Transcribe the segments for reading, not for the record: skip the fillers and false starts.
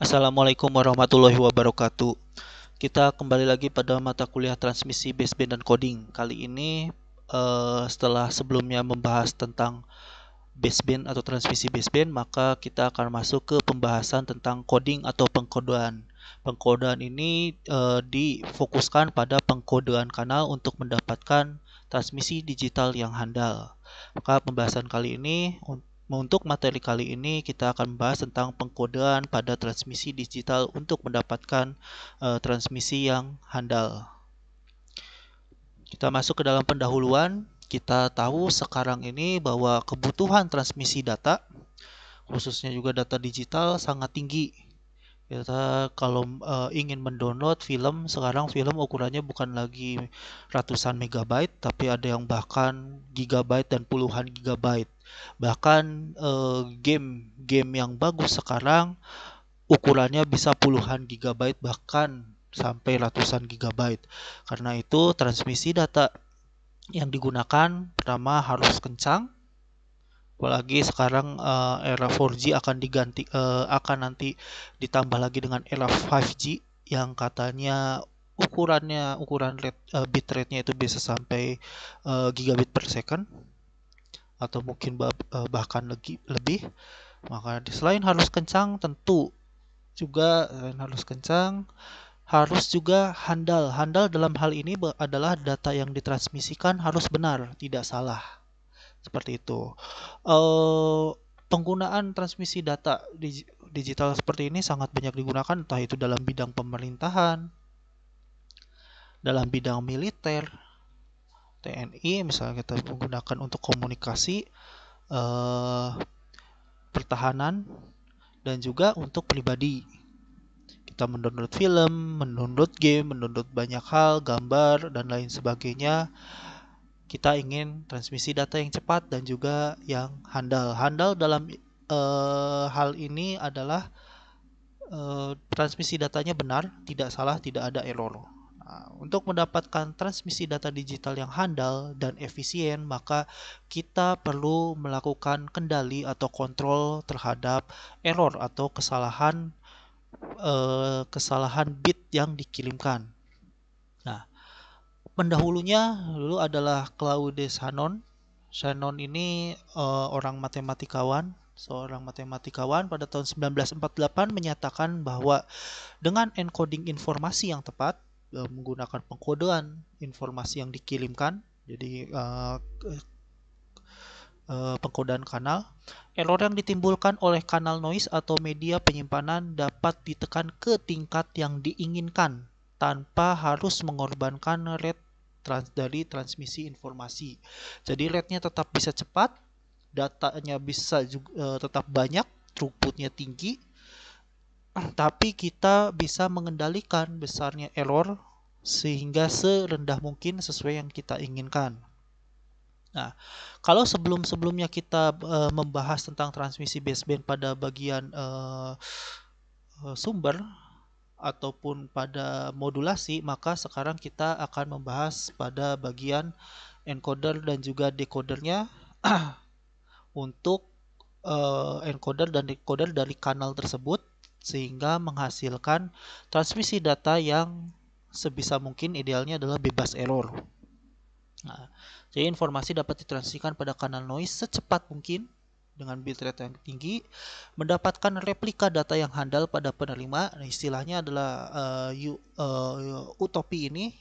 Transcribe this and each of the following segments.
Assalamualaikum warahmatullahi wabarakatuh. Kita kembali lagi pada mata kuliah transmisi baseband dan coding. Kali ini setelah sebelumnya membahas tentang baseband atau transmisi baseband, maka kita akan masuk ke pembahasan tentang coding atau pengkodean. Pengkodean ini difokuskan pada pengkodean kanal untuk mendapatkan transmisi digital yang handal. Maka pembahasan kali ini untuk materi kali ini kita akan membahas tentang pengkodean pada transmisi digital untuk mendapatkan transmisi yang handal. Kita masuk ke dalam pendahuluan. Kita tahu sekarang ini bahwa kebutuhan transmisi data, khususnya juga data digital, sangat tinggi. Kita kalau ingin mendownload film, sekarang film ukurannya bukan lagi ratusan megabyte, tapi ada yang bahkan gigabyte dan puluhan gigabyte. Bahkan game-game yang bagus sekarang ukurannya bisa puluhan gigabyte, bahkan sampai ratusan gigabyte. Karena itu transmisi data yang digunakan pertama harus kencang, apalagi sekarang era 4G akan nanti ditambah lagi dengan era 5G yang katanya bitrate-nya itu bisa sampai gigabit per second atau mungkin bahkan lebih. Maka selain harus kencang, tentu juga harus kencang, harus juga handal. Handal dalam hal ini adalah data yang ditransmisikan harus benar, tidak salah. Seperti itu. Eh, Penggunaan transmisi data digital seperti ini sangat banyak digunakan, entah itu dalam bidang pemerintahan, dalam bidang militer, TNI, misalnya kita menggunakan untuk komunikasi, eh, pertahanan, dan juga untuk pribadi. Kita mendownload film, mendownload game, mendownload banyak hal, gambar, dan lain sebagainya. Kita ingin transmisi data yang cepat dan juga yang handal. Handal dalam hal ini adalah transmisi datanya benar, tidak salah, tidak ada error. Nah, untuk mendapatkan transmisi data digital yang handal dan efisien, maka kita perlu melakukan kendali atau kontrol terhadap error atau kesalahan bit yang dikirimkan. Nah, pendahulunya dulu adalah Claude Shannon. Shannon ini seorang matematikawan pada tahun 1948 menyatakan bahwa dengan encoding informasi yang tepat, menggunakan pengkodean informasi yang dikirimkan, jadi pengkodean kanal, error yang ditimbulkan oleh kanal noise atau media penyimpanan dapat ditekan ke tingkat yang diinginkan tanpa harus mengorbankan rate dari transmisi informasi. Jadi rate-nya tetap bisa cepat, datanya bisa juga tetap banyak, throughput-nya tinggi, tapi kita bisa mengendalikan besarnya error sehingga serendah mungkin sesuai yang kita inginkan. Nah, kalau sebelum-sebelumnya kita membahas tentang transmisi baseband pada bagian sumber ataupun pada modulasi, maka sekarang kita akan membahas pada bagian encoder dan juga decodernya untuk encoder dan decoder dari kanal tersebut sehingga menghasilkan transmisi data yang sebisa mungkin idealnya adalah bebas error. Nah, jadi informasi dapat ditransmisikan pada kanal noise secepat mungkin dengan bitrate yang tinggi, mendapatkan replika data yang handal pada penerima. Nah, istilahnya adalah utopi ini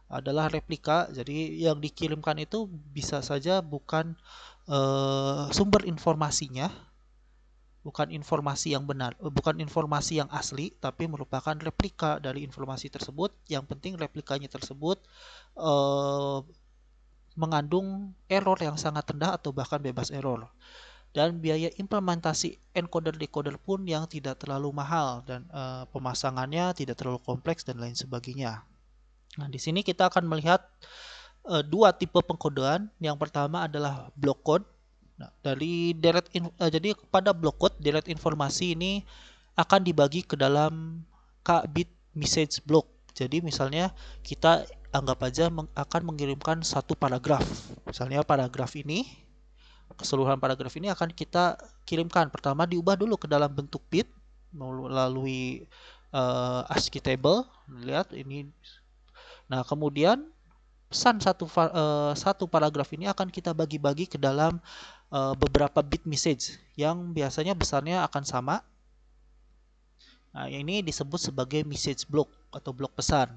adalah replika. Jadi yang dikirimkan itu bisa saja bukan sumber informasinya, bukan informasi yang benar, bukan informasi yang asli, tapi merupakan replika dari informasi tersebut. Yang penting replikanya tersebut eh, mengandung error yang sangat rendah atau bahkan bebas error. Dan biaya implementasi encoder decoder pun yang tidak terlalu mahal dan pemasangannya tidak terlalu kompleks dan lain sebagainya. Nah, di sini kita akan melihat dua tipe pengkodean. Yang pertama adalah block code. Nah, jadi pada block code deret informasi ini akan dibagi ke dalam kbit message block. Jadi misalnya kita anggap aja akan mengirimkan satu paragraf. Misalnya keseluruhan paragraf ini akan kita kirimkan. Pertama diubah dulu ke dalam bentuk bit. melalui ASCII table. Lihat ini. Nah, kemudian pesan satu paragraf ini akan kita bagi-bagi ke dalam beberapa bit message yang biasanya besarnya akan sama. Nah, ini disebut sebagai message block atau blok pesan.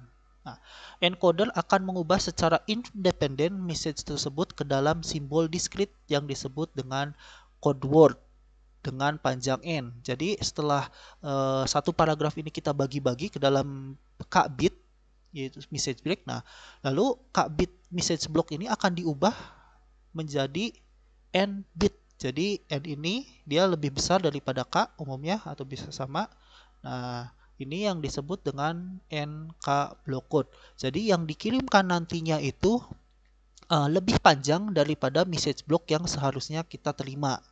Nah, encoder akan mengubah secara independen message tersebut ke dalam simbol diskrit yang disebut dengan code word dengan panjang N. Jadi setelah satu paragraf ini kita bagi-bagi ke dalam k bit, yaitu message block. Nah, lalu k bit message block ini akan diubah menjadi N bit. Jadi N ini dia lebih besar daripada K umumnya atau bisa sama. Nah, ini yang disebut dengan NK block code. Jadi yang dikirimkan nantinya itu lebih panjang daripada message block yang seharusnya kita terima.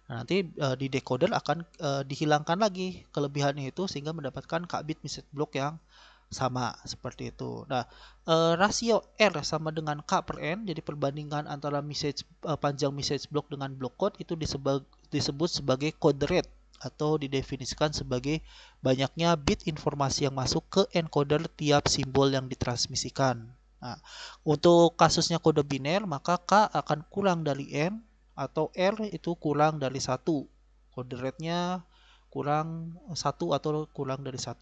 Nah, nanti di decoder akan dihilangkan lagi kelebihannya itu sehingga mendapatkan K bit message block yang sama seperti itu. Nah, rasio R sama dengan K per N, jadi perbandingan antara panjang message block dengan block code itu disebut sebagai code rate atau didefinisikan sebagai banyaknya bit informasi yang masuk ke encoder tiap simbol yang ditransmisikan. Nah, untuk kasusnya kode biner, maka K akan kurang dari N atau R itu kurang dari 1. Code rate-nya kurang 1 atau kurang dari 1.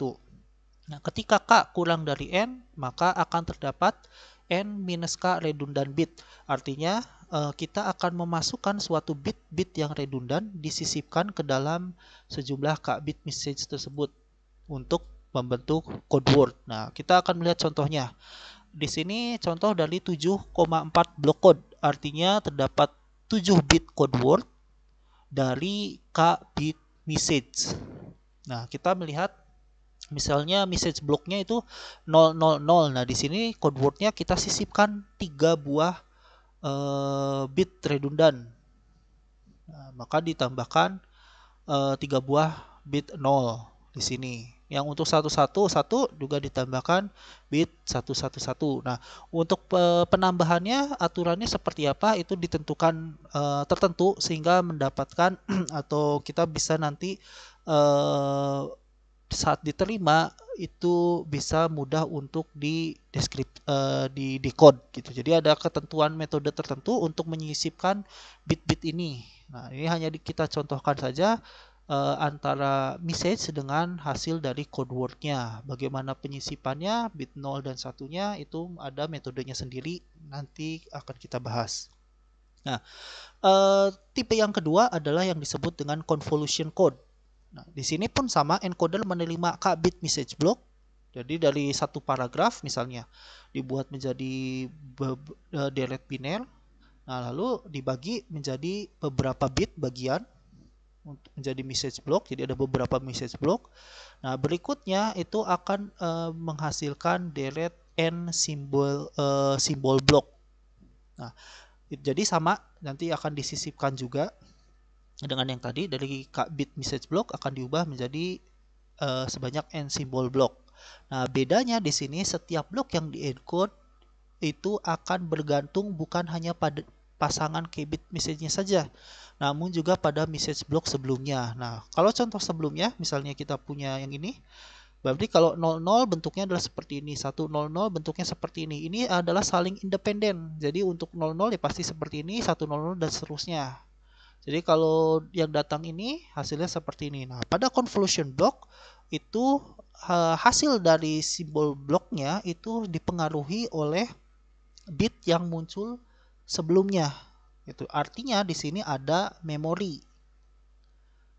Nah, ketika K kurang dari N, maka akan terdapat N minus K redundant bit. Artinya, kita akan memasukkan suatu bit-bit yang redundan disisipkan ke dalam sejumlah K bit message tersebut untuk membentuk code word. Nah, kita akan melihat contohnya. Di sini contoh dari 7,4 block code. Artinya terdapat 7 bit code word dari K bit message. Nah, kita melihat misalnya message blocknya itu 000. Nah, di sini code wordnya kita sisipkan 3 buah bit redundan. Nah, maka ditambahkan 3 buah bit 0 di sini. Yang untuk 111 juga ditambahkan bit 111. Nah, untuk penambahannya aturannya seperti apa itu ditentukan tertentu sehingga mendapatkan atau kita bisa nanti saat diterima itu bisa mudah untuk di decode gitu. Jadi ada ketentuan metode tertentu untuk menyisipkan bit-bit ini. Nah, ini hanya kita contohkan saja antara message dengan hasil dari code word-nya. Bagaimana penyisipannya, bit 0 dan 1-nya itu ada metodenya sendiri, nanti akan kita bahas. Nah, tipe yang kedua adalah yang disebut dengan convolution code. Nah, di sini pun sama, encoder menerima K bit message block. Jadi dari satu paragraf misalnya dibuat menjadi deret biner. Nah, lalu dibagi menjadi beberapa bit bagian untuk menjadi message block. Jadi ada beberapa message block. Nah, berikutnya itu akan menghasilkan deret n simbol block. Nah, jadi sama nanti akan disisipkan juga dengan yang tadi dari K bit message block akan diubah menjadi sebanyak n simbol block. Nah, bedanya di sini setiap blok yang di-encode itu akan bergantung bukan hanya pada pasangan K bit message-nya saja, namun juga pada message block sebelumnya. Nah, kalau contoh sebelumnya misalnya kita punya yang ini, berarti kalau 00 bentuknya adalah seperti ini, 100 bentuknya seperti ini. Ini adalah saling independen. Jadi untuk 00 ya pasti seperti ini, 100 dan seterusnya. Jadi kalau yang datang ini hasilnya seperti ini. Nah, pada convolution block itu hasil dari simbol bloknya itu dipengaruhi oleh bit yang muncul sebelumnya. Itu artinya di sini ada memori.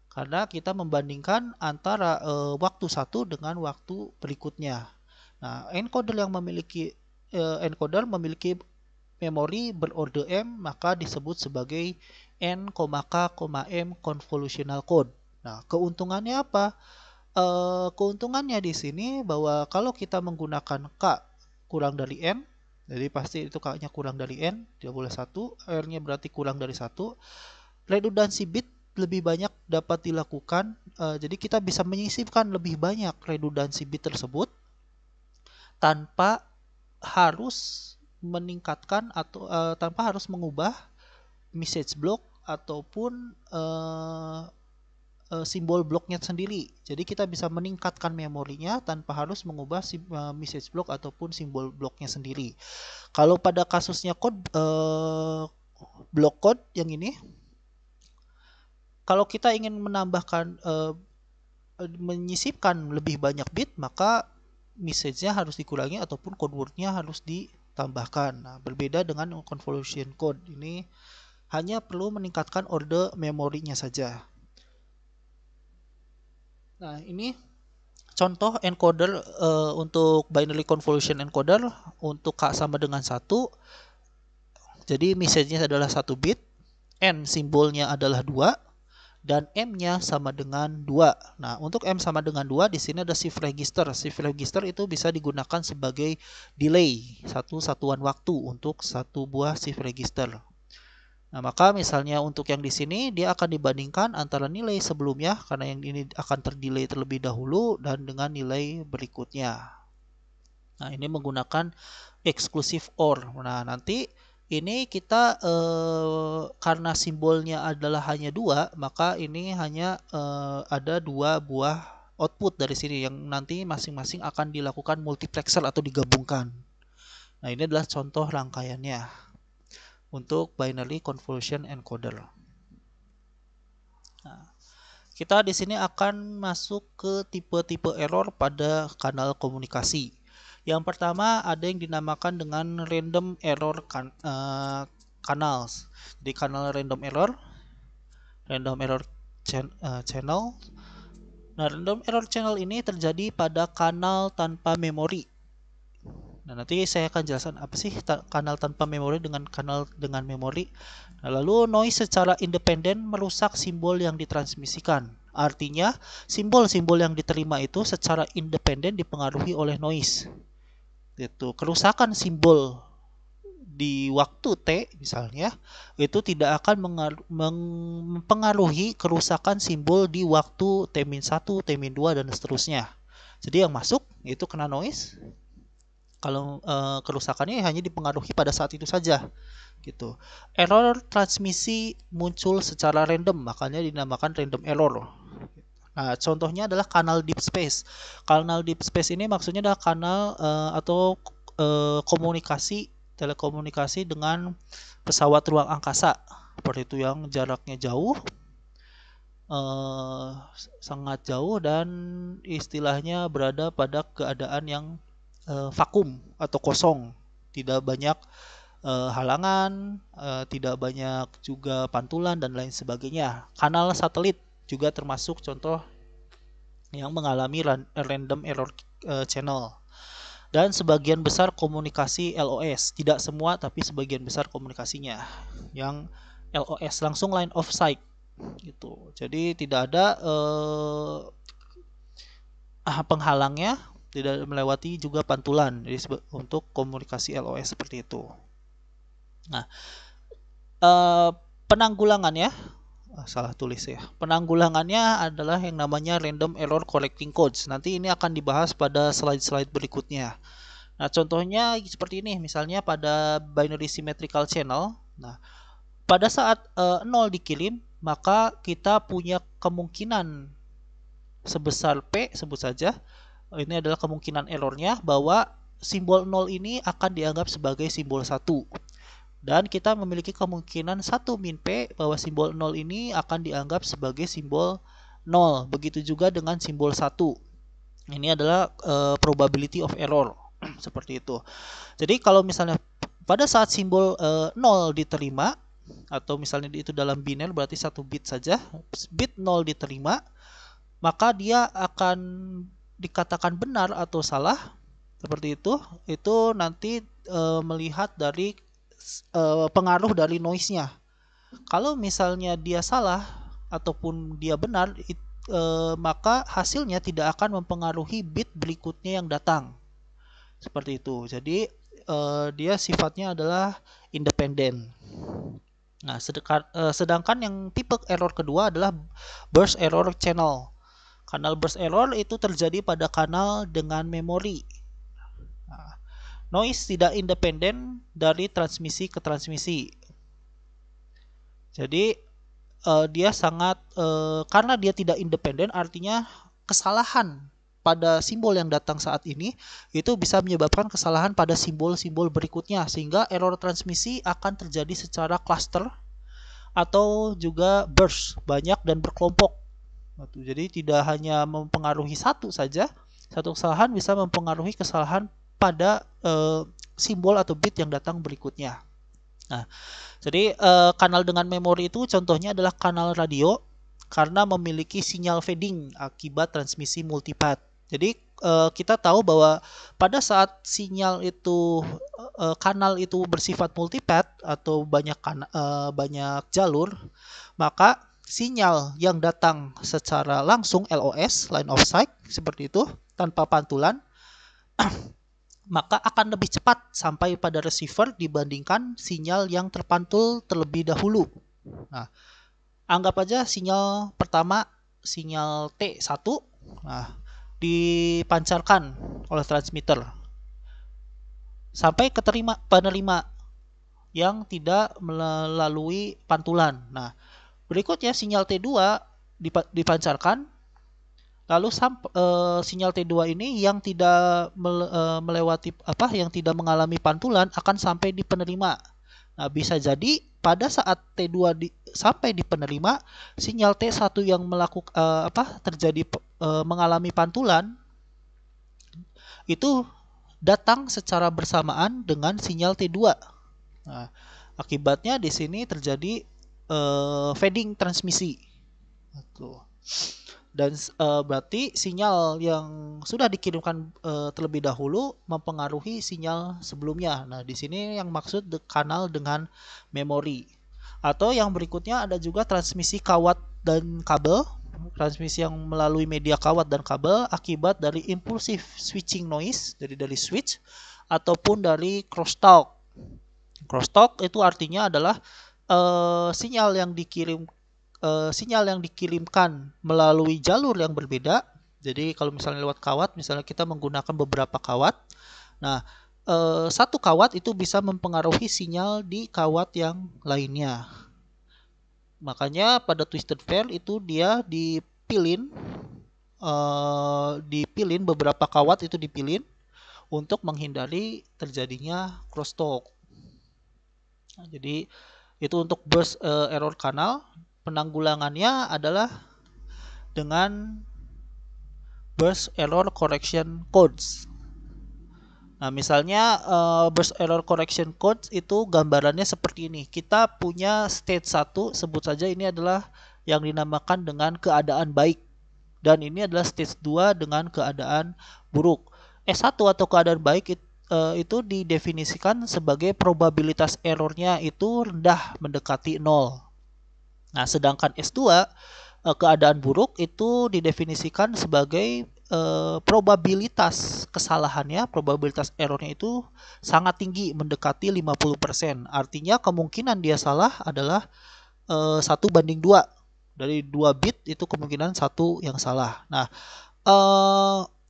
Karena kita membandingkan antara waktu satu dengan waktu berikutnya. Nah, encoder memiliki memori berorder M, maka disebut sebagai N, K, M convolutional code. Nah, keuntungannya apa? Keuntungannya di sini bahwa kalau kita menggunakan K kurang dari N, jadi pasti itu K-nya kurang dari N, tidak boleh 1, R-nya berarti kurang dari 1. Redundansi bit lebih banyak dapat dilakukan, jadi kita bisa menyisipkan lebih banyak redundansi bit tersebut tanpa harus meningkatkan atau tanpa harus mengubah message block ataupun simbol bloknya sendiri. Jadi kita bisa meningkatkan memorinya tanpa harus mengubah message block ataupun simbol bloknya sendiri. Kalau pada kasusnya block code yang ini, kalau kita ingin menambahkan menyisipkan lebih banyak bit, maka message-nya harus dikurangi ataupun code word-nya harus ditambahkan. Nah, berbeda dengan convolution code. Ini hanya perlu meningkatkan order memorinya saja. Nah, ini contoh encoder untuk binary convolution encoder untuk K sama dengan 1. Jadi message-nya adalah 1 bit, N simbolnya adalah 2, dan M-nya sama dengan 2. Nah, untuk M sama dengan 2 di sini ada shift register. Shift register itu bisa digunakan sebagai delay, satu satuan waktu untuk satu buah shift register. Nah, maka misalnya untuk yang di sini dia akan dibandingkan antara nilai sebelumnya karena yang ini akan terdelay terlebih dahulu dan dengan nilai berikutnya. Nah, ini menggunakan exclusive OR. Nah, nanti ini kita karena simbolnya adalah hanya 2, maka ini hanya ada 2 buah output dari sini yang nanti masing-masing akan dilakukan multiplexer atau digabungkan. Nah, ini adalah contoh rangkaiannya untuk binary convolution encoder. Nah, kita di sini akan masuk ke tipe-tipe error pada kanal komunikasi. Yang pertama ada yang dinamakan dengan random error canals. Di kanal random error channel. Nah, random error channel ini terjadi pada kanal tanpa memori. Nah, nanti saya akan jelaskan apa sih kanal tanpa memori dengan kanal dengan memori. Nah, lalu noise secara independen merusak simbol yang ditransmisikan. Artinya, simbol-simbol yang diterima itu secara independen dipengaruhi oleh noise. Gitu. Kerusakan simbol di waktu T misalnya itu tidak akan mempengaruhi kerusakan simbol di waktu T-1, T-2 dan seterusnya. Jadi yang masuk itu kena noise. Kalau kerusakannya hanya dipengaruhi pada saat itu saja, gitu. Error transmisi muncul secara random, makanya dinamakan random error. Nah, contohnya adalah kanal deep space. Kanal deep space ini maksudnya adalah kanal atau komunikasi telekomunikasi dengan pesawat ruang angkasa, seperti itu yang jaraknya jauh, sangat jauh dan istilahnya berada pada keadaan yang vakum atau kosong, tidak banyak halangan, tidak banyak juga pantulan dan lain sebagainya. Kanal satelit juga termasuk contoh yang mengalami random error channel. Dan sebagian besar komunikasi LOS, tidak semua tapi sebagian besar komunikasinya yang LOS langsung line of sight gitu. Jadi tidak ada penghalangnya, tidak melewati juga pantulan. Jadi untuk komunikasi LOS seperti itu. Nah, penanggulangannya salah tulis ya. Penanggulangannya adalah yang namanya random error correcting codes. Nanti ini akan dibahas pada slide-slide berikutnya. Nah, contohnya seperti ini, misalnya pada binary symmetrical channel. Nah, pada saat 0 dikirim, maka kita punya kemungkinan sebesar P, sebut saja. Ini adalah kemungkinan errornya bahwa simbol 0 ini akan dianggap sebagai simbol 1. Dan kita memiliki kemungkinan 1 min P bahwa simbol 0 ini akan dianggap sebagai simbol 0. Begitu juga dengan simbol 1. Ini adalah probability of error. Seperti itu. Jadi kalau misalnya pada saat simbol 0 diterima, atau misalnya itu dalam biner berarti 1 bit saja, bit 0 diterima, maka dia akan dikatakan benar atau salah seperti itu nanti melihat dari pengaruh dari noise-nya. Kalau misalnya dia salah ataupun dia benar, maka hasilnya tidak akan mempengaruhi bit berikutnya yang datang seperti itu. Jadi dia sifatnya adalah independen. Nah, sedangkan yang tipe error kedua adalah burst error channel. Kanal burst error itu terjadi pada kanal dengan memori. Nah, noise tidak independen dari transmisi ke transmisi. Jadi dia sangat karena dia tidak independen, artinya kesalahan pada simbol yang datang saat ini itu bisa menyebabkan kesalahan pada simbol-simbol berikutnya, sehingga error transmisi akan terjadi secara cluster atau juga burst, banyak dan berkelompok. Jadi tidak hanya mempengaruhi satu saja, satu kesalahan bisa mempengaruhi kesalahan pada simbol atau bit yang datang berikutnya. Nah, jadi kanal dengan memori itu contohnya adalah kanal radio karena memiliki sinyal fading akibat transmisi multipath. Jadi kita tahu bahwa pada saat sinyal itu kanal itu bersifat multipath atau banyak jalur, maka sinyal yang datang secara langsung LOS, line of sight, seperti itu, tanpa pantulan, maka akan lebih cepat sampai pada receiver dibandingkan sinyal yang terpantul terlebih dahulu. Nah, anggap aja sinyal pertama, sinyal T1, nah, dipancarkan oleh transmitter sampai ke penerima yang tidak melalui pantulan. Nah, berikutnya sinyal T2 dipancarkan, lalu sinyal T2 ini yang tidak melewati yang tidak mengalami pantulan akan sampai di penerima. Nah, bisa jadi pada saat T2 sampai di penerima, sinyal T1 yang terjadi mengalami pantulan itu datang secara bersamaan dengan sinyal T2. Nah, akibatnya di sini terjadi fading transmisi. Dan berarti sinyal yang sudah dikirimkan terlebih dahulu mempengaruhi sinyal sebelumnya. Nah, di sini yang maksud kanal dengan memori. Atau yang berikutnya ada juga transmisi kawat dan kabel. Transmisi yang melalui media kawat dan kabel akibat dari impulsif switching noise dari switch ataupun dari crosstalk. Crosstalk itu artinya adalah sinyal yang dikirimkan melalui jalur yang berbeda. Jadi kalau misalnya lewat kawat, misalnya kita menggunakan beberapa kawat. Nah, satu kawat itu bisa mempengaruhi sinyal di kawat yang lainnya. Makanya pada twisted pair itu dia dipilin beberapa kawat itu dipilin untuk menghindari terjadinya crosstalk. Nah, jadi itu untuk burst error kanal. Penanggulangannya adalah dengan burst error correction codes. Nah, misalnya burst error correction codes itu gambarannya seperti ini. Kita punya state 1, sebut saja ini adalah yang dinamakan dengan keadaan baik. Dan ini adalah stage 2 dengan keadaan buruk. S1 atau keadaan baik itu didefinisikan sebagai probabilitas errornya itu rendah mendekati 0. Nah, sedangkan S2 keadaan buruk itu didefinisikan sebagai probabilitas kesalahannya, probabilitas errornya itu sangat tinggi mendekati 50%. Artinya kemungkinan dia salah adalah 1:2. Dari 2 bit itu kemungkinan 1 yang salah. Nah,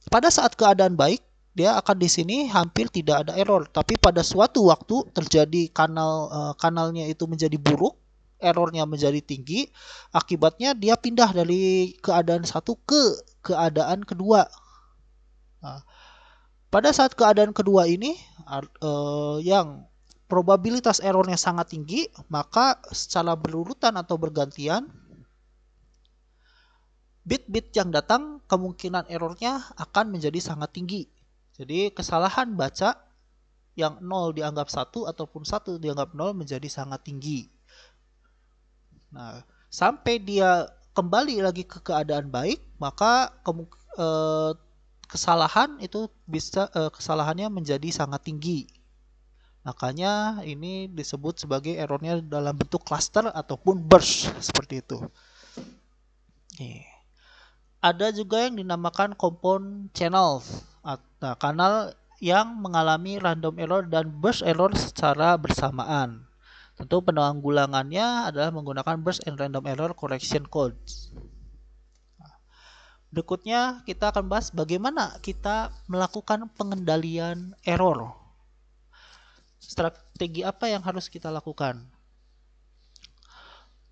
pada saat keadaan baik dia akan di sini hampir tidak ada error, tapi pada suatu waktu terjadi kanalnya itu menjadi buruk, errornya menjadi tinggi, akibatnya dia pindah dari keadaan 1 ke keadaan kedua. Nah, pada saat keadaan kedua ini yang probabilitas errornya sangat tinggi, maka secara berurutan atau bergantian bit-bit yang datang kemungkinan errornya akan menjadi sangat tinggi. Jadi kesalahan baca yang 0 dianggap 1 ataupun 1 dianggap 0 menjadi sangat tinggi. Nah, sampai dia kembali lagi ke keadaan baik, maka kesalahan itu bisa kesalahannya menjadi sangat tinggi. Makanya ini disebut sebagai errornya dalam bentuk cluster ataupun burst seperti itu. Ada juga yang dinamakan compound channel. Nah, kanal yang mengalami random error dan burst error secara bersamaan. Tentu penanggulangannya adalah menggunakan burst and random error correction codes. Berikutnya kita akan bahas bagaimana kita melakukan pengendalian error. Strategi apa yang harus kita lakukan?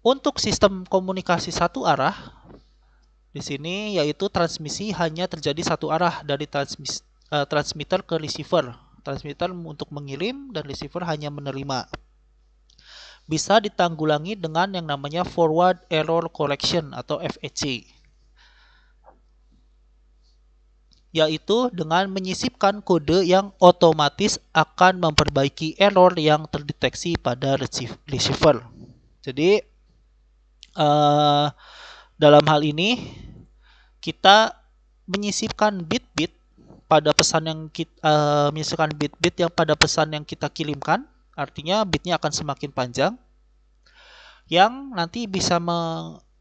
Untuk sistem komunikasi satu arah di sini yaitu transmisi hanya terjadi satu arah dari transmitter ke receiver. Transmitter untuk mengirim dan receiver hanya menerima. Bisa ditanggulangi dengan yang namanya forward error correction atau FEC, yaitu dengan menyisipkan kode yang otomatis akan memperbaiki error yang terdeteksi pada receiver. Jadi dalam hal ini kita menyisipkan bit-bit pada pesan yang menyisipkan bit-bit yang pada pesan yang kita kirimkan, artinya bitnya akan semakin panjang, yang nanti bisa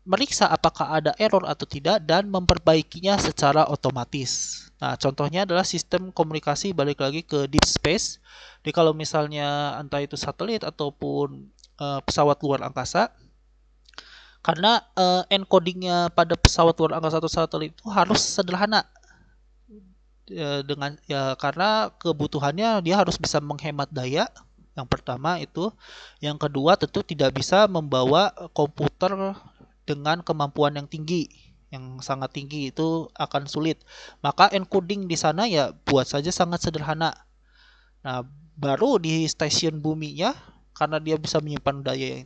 meriksa apakah ada error atau tidak dan memperbaikinya secara otomatis. Nah, contohnya adalah sistem komunikasi balik lagi ke deep space. Jadi kalau misalnya entah itu satelit ataupun pesawat luar angkasa, karena encodingnya pada pesawat luar angkasa atau satelit itu harus sederhana. Karena kebutuhannya dia harus bisa menghemat daya. Yang pertama itu, yang kedua tentu tidak bisa membawa komputer dengan kemampuan yang tinggi, yang sangat tinggi, itu akan sulit. Maka encoding di sana ya buat saja sangat sederhana. Nah, baru di stasiun buminya, karena dia bisa menyimpan daya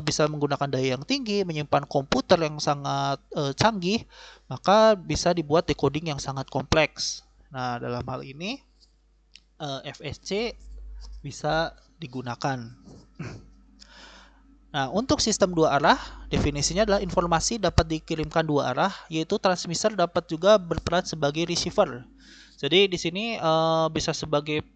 bisa menggunakan daya yang tinggi, menyimpan komputer yang sangat canggih, maka bisa dibuat decoding yang sangat kompleks. Nah, dalam hal ini FSC bisa digunakan. Nah, untuk sistem dua arah, definisinya adalah informasi dapat dikirimkan dua arah, yaitu transmitter dapat juga berperan sebagai receiver. Jadi di sini bisa sebagai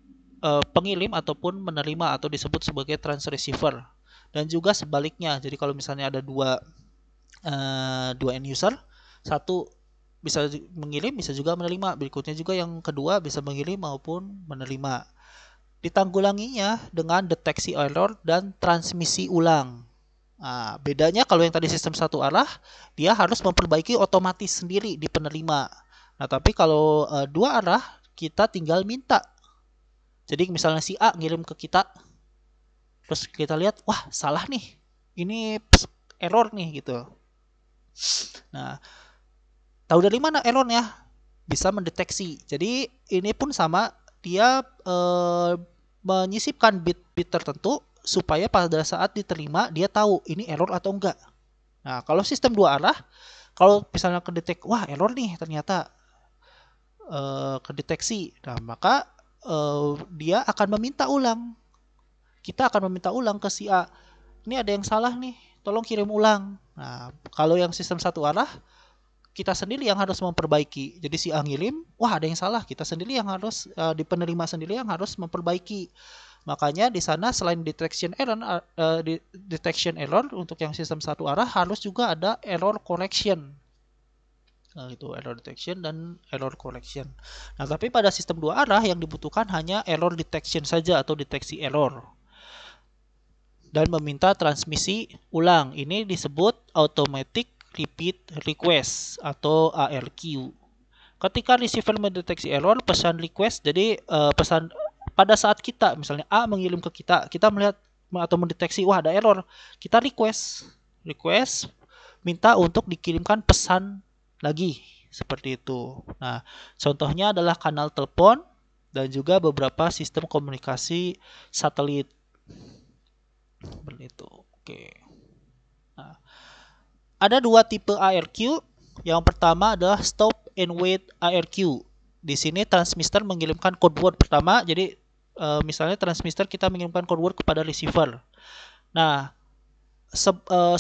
pengirim ataupun menerima atau disebut sebagai transceiver. Dan juga sebaliknya. Jadi kalau misalnya ada dua end user, satu bisa mengirim, bisa juga menerima. Berikutnya juga yang kedua bisa mengirim maupun menerima. Ditanggulanginya dengan deteksi error dan transmisi ulang. Nah, bedanya kalau yang tadi sistem satu arah, dia harus memperbaiki otomatis sendiri di penerima. Nah, tapi kalau dua arah, kita tinggal minta. Jadi misalnya si A ngirim ke kita, terus kita lihat, wah salah nih, ini error nih gitu. Nah, tahu dari mana errornya? Bisa mendeteksi. Jadi ini pun sama, dia menyisipkan bit-bit tertentu supaya pada saat diterima dia tahu ini error atau enggak. Nah, kalau sistem dua arah, kalau misalnya kedetek, wah error nih ternyata kedeteksi, nah maka dia akan meminta ulang. Kita akan meminta ulang ke si A, ini ada yang salah nih, tolong kirim ulang. Nah, kalau yang sistem satu arah, kita sendiri yang harus memperbaiki. Jadi si A ngirim, wah ada yang salah, kita sendiri yang harus di penerima sendiri yang harus memperbaiki. Makanya di sana selain detection error untuk yang sistem satu arah harus juga ada error correction. Nah, itu error detection dan error correction. Nah, tapi pada sistem dua arah yang dibutuhkan hanya error detection saja atau deteksi error. Dan meminta transmisi ulang. Ini disebut automatic repeat request atau ARQ. Ketika receiver mendeteksi error, pesan request, jadi pesan pada saat kita, misalnya A mengirim ke kita, kita melihat atau mendeteksi, wah ada error, kita request minta untuk dikirimkan pesan lagi, seperti itu. Nah, contohnya adalah kanal telepon dan juga beberapa sistem komunikasi satelit. Seperti itu. Oke. Nah, ada dua tipe ARQ. Yang pertama adalah stop and wait ARQ. Di sini transmitter mengirimkan code word pertama. Jadi misalnya transmitter kita mengirimkan code word kepada receiver. Nah,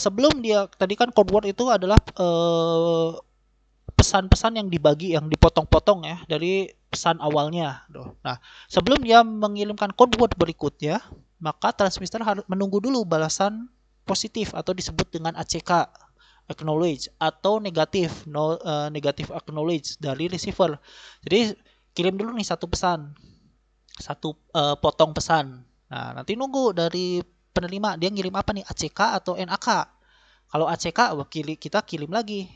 sebelum dia tadi kan code word itu adalah pesan-pesan yang dibagi, yang dipotong-potong ya dari pesan awalnya. Nah, sebelum dia mengirimkan code word berikutnya, maka transmitter harus menunggu dulu balasan positif atau disebut dengan ACK, acknowledge, atau negatif, negative acknowledge dari receiver. Jadi kirim dulu nih satu pesan, satu potong pesan. Nah, nanti nunggu dari penerima dia ngirim apa nih, ACK atau NAK. Kalau ACK kita kirim lagi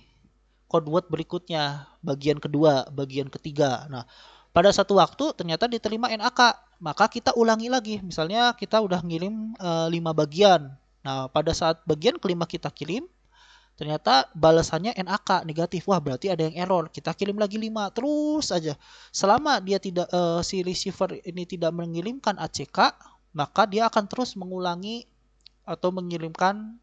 code word berikutnya, bagian kedua, bagian ketiga. Nah, pada satu waktu ternyata diterima NAK, maka kita ulangi lagi. Misalnya kita udah ngirim 5 bagian. Nah, pada saat bagian kelima kita kirim, ternyata balasannya NAK negatif. Wah, berarti ada yang error. Kita kirim lagi 5 terus aja. Selama dia tidak si receiver ini tidak mengirimkan ACK, maka dia akan terus mengulangi atau mengirimkan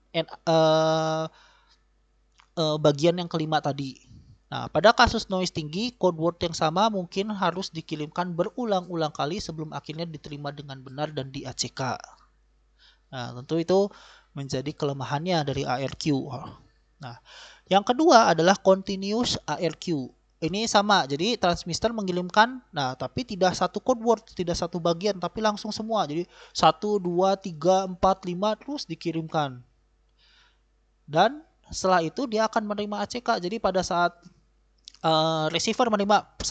bagian yang kelima tadi. Nah, pada kasus noise tinggi, code word yang sama mungkin harus dikirimkan berulang-ulang kali sebelum akhirnya diterima dengan benar dan di ACK. Nah, tentu itu menjadi kelemahannya dari ARQ. Nah, yang kedua adalah continuous ARQ. Ini sama, jadi transmitter mengirimkan, nah tapi tidak satu code word, tidak satu bagian, tapi langsung semua. Jadi 1, 2, 3, 4, 5 terus dikirimkan. Dan setelah itu dia akan menerima ACK. Jadi pada saat receiver menerima 1,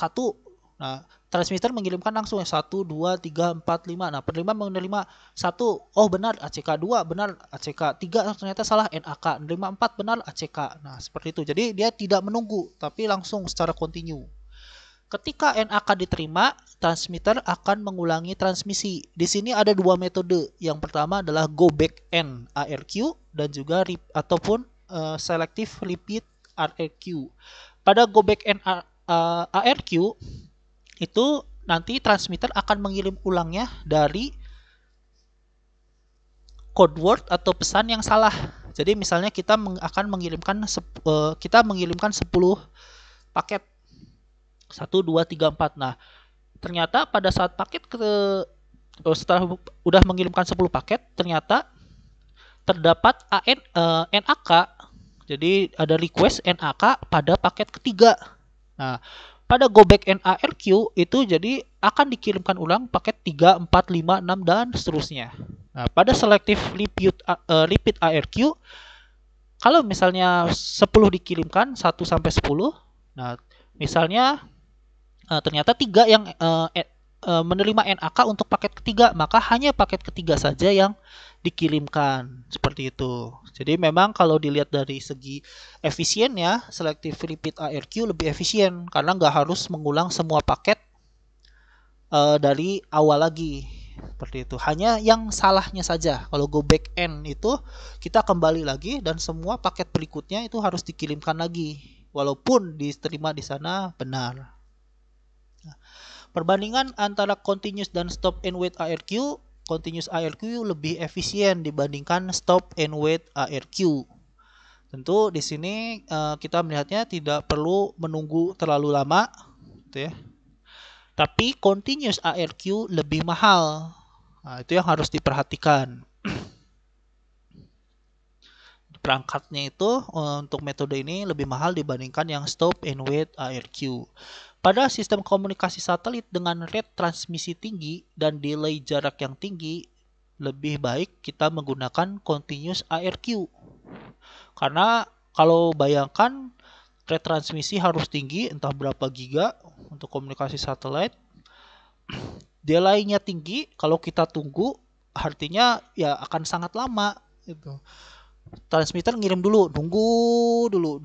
nah transmitter mengirimkan langsung 1, 2, 3, 4, 5. Nah penerima menerima 1, oh benar ACK, 2 benar ACK, 3 ternyata salah NAK, menerima 4 benar ACK. Nah seperti itu. Jadi dia tidak menunggu tapi langsung secara kontinu. Ketika NAK diterima, transmitter akan mengulangi transmisi. Di sini ada dua metode. Yang pertama adalah go back N ARQ dan juga ataupun selective repeat ARQ. Pada go back N ARQ itu nanti transmitter akan mengirim ulangnya dari code word atau pesan yang salah. Jadi misalnya kita akan mengirimkan 10 paket 1, 2, 3, 4. Nah, ternyata pada saat paket setelah udah mengirimkan 10 paket, ternyata terdapat NAK. Jadi ada request NAK pada paket ketiga. Nah, pada go back NARQ itu jadi akan dikirimkan ulang paket 3, 4, 5, 6 dan seterusnya. Nah, pada selective repeat ARQ, kalau misalnya 10 dikirimkan 1 sampai 10, nah misalnya ternyata 3 yang menerima NAK untuk paket ketiga, maka hanya paket ketiga saja yang dikirimkan. Seperti itu. Jadi memang kalau dilihat dari segi efisiennya, selective repeat ARQ lebih efisien karena nggak harus mengulang semua paket dari awal lagi. Seperti itu. Hanya yang salahnya saja. Kalau go back N itu kita kembali lagi dan semua paket berikutnya itu harus dikirimkan lagi. Walaupun diterima di sana benar. Nah, perbandingan antara continuous dan stop and wait ARQ, continuous ARQ lebih efisien dibandingkan stop and wait ARQ. Tentu di sini kita melihatnya tidak perlu menunggu terlalu lama, gitu ya. Tapi continuous ARQ lebih mahal. Nah, itu yang harus diperhatikan. Perangkatnya itu untuk metode ini lebih mahal dibandingkan yang stop and wait ARQ. Pada sistem komunikasi satelit dengan rate transmisi tinggi dan delay jarak yang tinggi, lebih baik kita menggunakan continuous ARQ. Karena kalau bayangkan rate transmisi harus tinggi, entah berapa giga untuk komunikasi satelit. Delay-nya tinggi, kalau kita tunggu artinya ya akan sangat lama gitu. Transmitter ngirim dulu, nunggu dulu,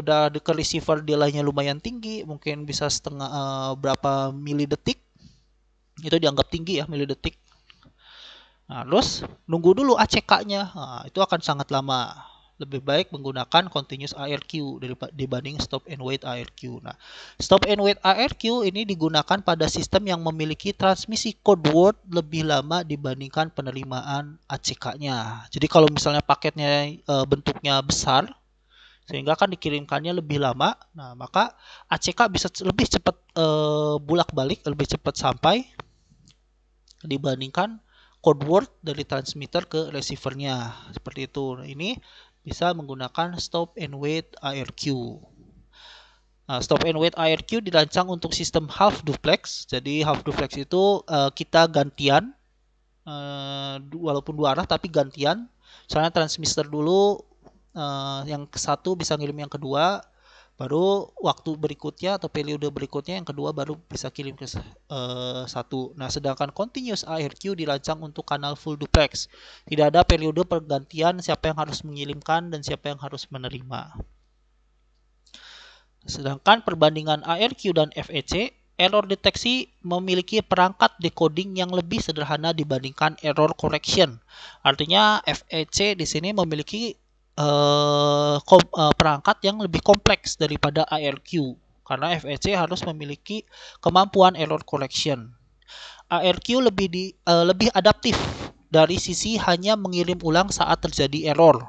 udah ke receiver delay-nya lumayan tinggi, mungkin bisa berapa milidetik, itu dianggap tinggi ya milidetik. Nah, terus nunggu dulu ACK-nya, nah, itu akan sangat lama. Lebih baik menggunakan continuous ARQ dibanding stop and wait ARQ. Nah, stop and wait ARQ ini digunakan pada sistem yang memiliki transmisi code word lebih lama dibandingkan penerimaan ACK-nya. Jadi kalau misalnya paketnya bentuknya besar, sehingga kan dikirimkannya lebih lama, nah maka ACK bisa lebih cepat bolak-balik, lebih cepat sampai dibandingkan code word dari transmitter ke receivernya. Seperti itu. Nah, ini bisa menggunakan stop and wait ARQ. Nah, stop and wait ARQ dirancang untuk sistem half duplex. Jadi half duplex itu kita gantian, walaupun dua arah tapi gantian. Misalnya transmitter dulu, yang ke satu bisa ngirim yang kedua, baru waktu berikutnya atau periode berikutnya yang kedua baru bisa kirim ke satu. Nah, sedangkan continuous ARQ dirancang untuk kanal full duplex. Tidak ada periode pergantian siapa yang harus mengirimkan dan siapa yang harus menerima. Sedangkan perbandingan ARQ dan FEC, error deteksi memiliki perangkat decoding yang lebih sederhana dibandingkan error correction. Artinya FEC di sini memiliki perangkat yang lebih kompleks daripada ARQ. Karena FEC harus memiliki kemampuan error correction. ARQ lebih adaptif dari sisi hanya mengirim ulang saat terjadi error.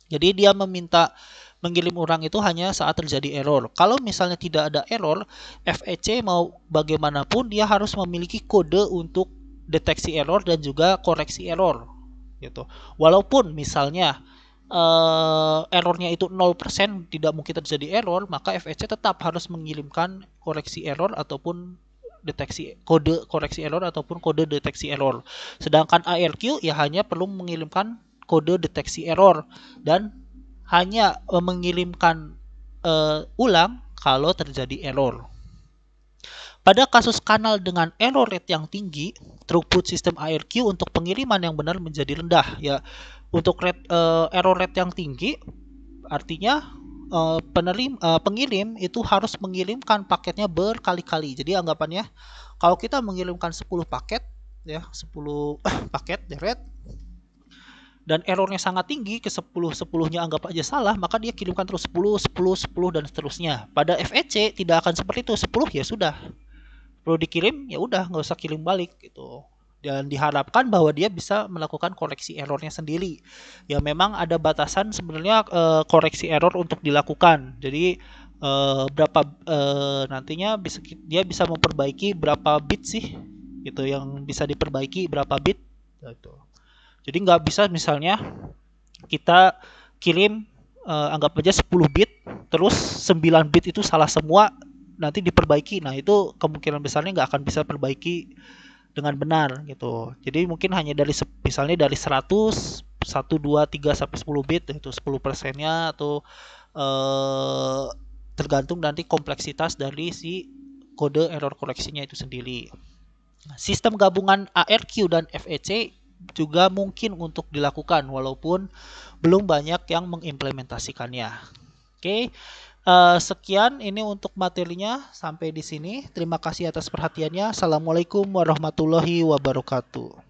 Jadi dia meminta mengirim ulang itu hanya saat terjadi error. Kalau misalnya tidak ada error, FEC mau bagaimanapun dia harus memiliki kode untuk deteksi error dan juga koreksi error gitu. Walaupun misalnya errornya itu 0%, tidak mungkin terjadi error, maka FEC tetap harus mengirimkan koreksi error ataupun deteksi kode koreksi error ataupun kode deteksi error. Sedangkan ARQ ya hanya perlu mengirimkan kode deteksi error dan hanya mengirimkan ulang kalau terjadi error. Pada kasus kanal dengan error rate yang tinggi, throughput sistem ARQ untuk pengiriman yang benar menjadi rendah. Ya, untuk error rate yang tinggi, artinya pengirim itu harus mengirimkan paketnya berkali-kali. Jadi anggapannya, kalau kita mengirimkan 10 paket, ya 10 paket deret, dan errornya sangat tinggi ke 10-10-nya anggap aja salah, maka dia kirimkan terus 10, 10, 10 dan seterusnya. Pada FEC tidak akan seperti itu. 10 ya sudah. Perlu dikirim ya udah, nggak usah kirim balik gitu. Dan diharapkan bahwa dia bisa melakukan koreksi errornya sendiri. Ya memang ada batasan sebenarnya koreksi error untuk dilakukan. Jadi berapa nantinya dia bisa memperbaiki berapa bit sih gitu yang bisa diperbaiki, berapa bit gitu. Jadi nggak bisa misalnya kita kirim anggap aja 10 bit, terus 9 bit itu salah semua, nanti diperbaiki. Nah itu kemungkinan besarnya nggak akan bisa perbaiki dengan benar gitu. Jadi mungkin hanya dari misalnya dari 100, 1, 2, 3 sampai 10 bit itu 10%-nya atau tergantung nanti kompleksitas dari si kode error koreksinya itu sendiri. Sistem gabungan ARQ dan FEC juga mungkin untuk dilakukan walaupun belum banyak yang mengimplementasikannya. Oke, sekian ini untuk materinya sampai di sini. Terima kasih atas perhatiannya. Assalamualaikum warahmatullahi wabarakatuh.